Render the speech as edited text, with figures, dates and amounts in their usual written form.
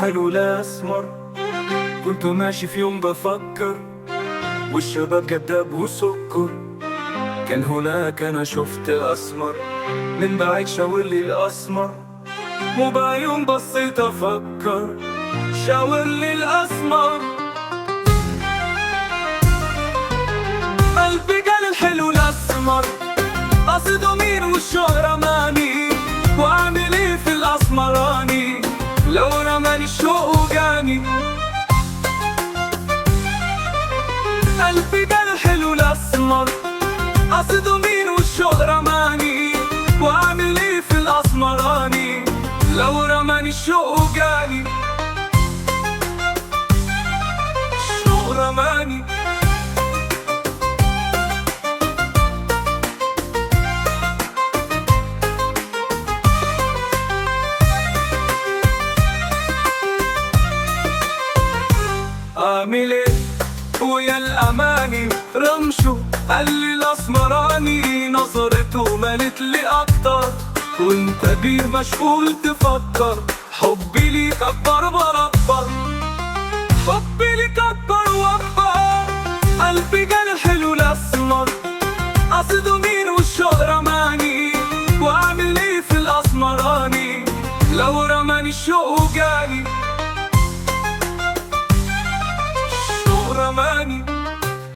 الحلو الأسمر. كنت ماشي في يوم بفكر والشباب كداب وسكر. كان هناك أنا شفت أسمر من بعيد شاور لي الأسمر، وبعيون بصيت أفكر شاور لي الأسمر. قلبي قال الحلو الأسمر قصده مين والشوق رماني، وأعمل إيه في الأسمراني لو رماني الشوق وجاني. قلبي قال الحلو الأسمر قصده مين والشوق رماني، وأعمل إيه في الأسمراني لو رماني الشوق وجاني. الشوق رماني. أعمل إيه ويا الأماني رمشه قال لي الأسمراني، نظرته مالت لي أكتر وانت بيه مشغول تفكر. حبي ليك أكبر بربر، حبي ليك أكبر وأكبر. قلبي قال الحلو الأسمر قصده مين والشوق رماني، وأعمل إيه في الأسمراني لو رماني الشوق